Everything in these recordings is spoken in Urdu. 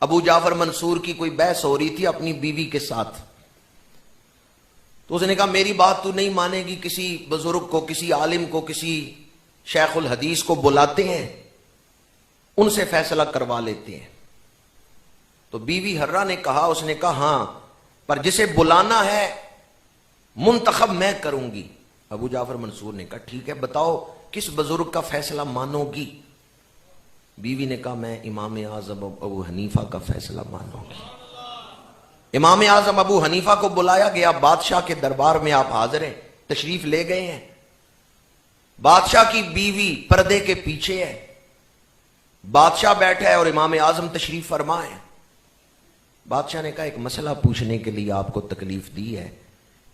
ابو جعفر منصور کی کوئی بحث ہو رہی تھی اپنی بیوی کے ساتھ، تو اس نے کہا میری بات تو نہیں مانے گی، کسی بزرگ کو، کسی عالم کو، کسی شیخ الحدیث کو بلاتے ہیں، ان سے فیصلہ کروا لیتے ہیں۔ تو بیوی حرہ نے کہا، اس نے کہا ہاں، پر جسے بلانا ہے منتخب میں کروں گی۔ ابو جعفر منصور نے کہا ٹھیک ہے، بتاؤ کس بزرگ کا فیصلہ مانو گی؟ بیوی نے کہا میں امام اعظم ابو حنیفہ کا فیصلہ مانوں گی۔ امام اعظم ابو حنیفہ کو بلایا گیا، بادشاہ کے دربار میں آپ حاضر ہیں، تشریف لے گئے ہیں۔ بادشاہ کی بیوی پردے کے پیچھے ہے، بادشاہ بیٹھا ہے اور امام اعظم تشریف فرما ہے۔ بادشاہ نے کہا ایک مسئلہ پوچھنے کے لیے آپ کو تکلیف دی ہے،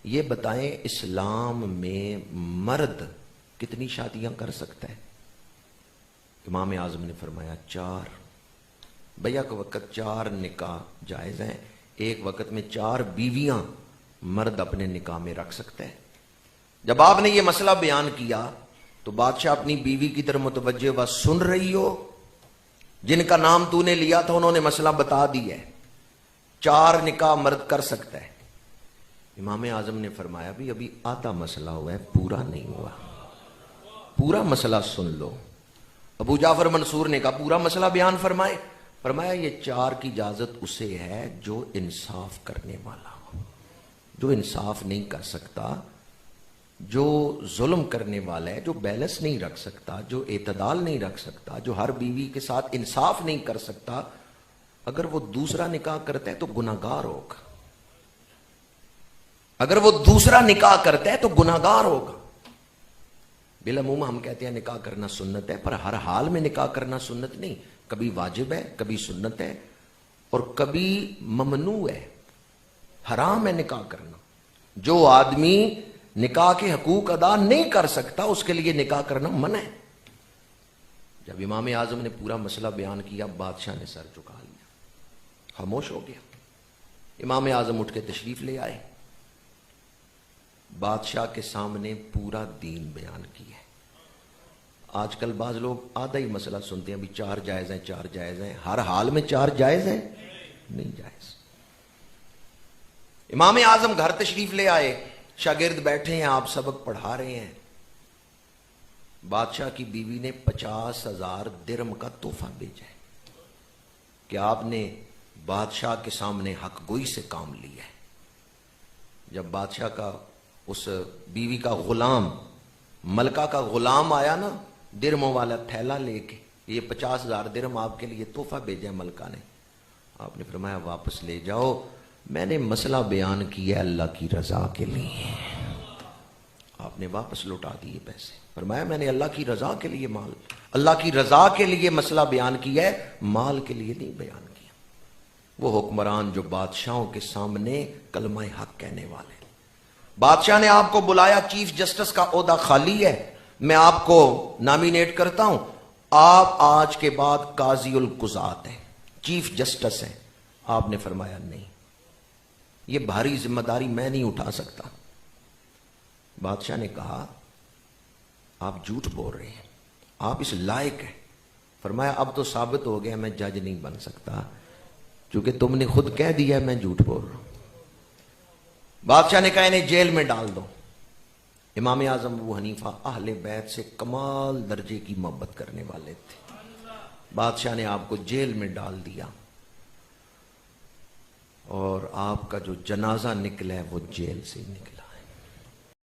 یہ بتائیں اسلام میں مرد کتنی شادیاں کر سکتا ہے؟ امام اعظم نے فرمایا 4۔ بیک وقت 4 نکاح جائز ہیں، ایک وقت میں 4 بیویاں مرد اپنے نکاح میں رکھ سکتا ہے۔ جب آپ نے یہ مسئلہ بیان کیا تو بادشاہ اپنی بیوی کی طرف متوجہ ہوا، سن رہی ہو، جن کا نام تو نے لیا تھا انہوں نے مسئلہ بتا دیا ہے، 4 نکاح مرد کر سکتا ہے۔ امام اعظم نے فرمایا بھی ابھی آدھا مسئلہ ہوا ہے، پورا نہیں ہوا، پورا مسئلہ سن لو۔ ابو جعفر منصور نے کہا پورا مسئلہ بیان فرمائے۔ فرمایا یہ 4 کی اجازت اسے ہے جو انصاف کرنے والا ہو، جو انصاف نہیں کر سکتا، جو ظلم کرنے والا ہے، جو بیلنس نہیں رکھ سکتا، جو اعتدال نہیں رکھ سکتا، جو ہر بیوی کے ساتھ انصاف نہیں کر سکتا، اگر وہ دوسرا نکاح کرتا ہے تو گناہگار ہوگا، اگر وہ دوسرا نکاح کرتا ہے تو گناہگار ہوگا۔ بالعموم ہم کہتے ہیں نکاح کرنا سنت ہے، پر ہر حال میں نکاح کرنا سنت نہیں، کبھی واجب ہے، کبھی سنت ہے، اور کبھی ممنوع ہے، حرام ہے نکاح کرنا۔ جو آدمی نکاح کے حقوق ادا نہیں کر سکتا اس کے لیے نکاح کرنا منع ہے۔ جب امام اعظم نے پورا مسئلہ بیان کیا، بادشاہ نے سر جھکا لیا، خاموش ہو گیا۔ امام اعظم اٹھ کے تشریف لے آئے، بادشاہ کے سامنے پورا دین بیان کیا ہے۔ آج کل بعض لوگ آدھا ہی مسئلہ سنتے ہیں، بھی 4 جائز ہیں، 4 جائز ہیں، ہر حال میں 4 جائز ہیں؟ نہیں جائز۔ امام اعظم گھر تشریف لے آئے، شاگرد بیٹھے ہیں، آپ سبق پڑھا رہے ہیں۔ بادشاہ کی بیوی نے 50,000 درم کا تحفہ بھیجا ہے کہ آپ نے بادشاہ کے سامنے حق گوئی سے کام لیا ہے۔ جب بادشاہ کا اس بیوی کا غلام، ملکہ کا غلام آیا نا درموں والا تھیلا لے کے، یہ 50,000 درم آپ کے لیے تحفہ بھیجا ہے ملکہ نے، آپ نے فرمایا واپس لے جاؤ، میں نے مسئلہ بیان کیا اللہ کی رضا کے لیے۔ آپ نے واپس لوٹا دیے پیسے، فرمایا میں نے اللہ کی رضا کے لیے اللہ کی رضا کے لیے مسئلہ بیان کیا ہے، مال کے لیے نہیں بیان کیا۔ وہ حکمران جو بادشاہوں کے سامنے کلمہ حق کہنے والے، بادشاہ نے آپ کو بلایا، چیف جسٹس کا عہدہ خالی ہے، میں آپ کو نامینیٹ کرتا ہوں، آپ آج کے بعد قاضی القضات ہیں، چیف جسٹس ہیں۔ آپ نے فرمایا نہیں، یہ بھاری ذمہ داری میں نہیں اٹھا سکتا۔ بادشاہ نے کہا آپ جھوٹ بول رہے ہیں، آپ اس لائق ہیں۔ فرمایا اب تو ثابت ہو گیا میں جج نہیں بن سکتا، کیونکہ تم نے خود کہہ دیا میں جھوٹ بول رہا ہوں۔ بادشاہ نے کہا انہیں جیل میں ڈال دو۔ امام اعظم ابو حنیفہ اہل بیت سے کمال درجے کی محبت کرنے والے تھے، بادشاہ نے آپ کو جیل میں ڈال دیا، اور آپ کا جو جنازہ نکلا ہے وہ جیل سے نکلا۔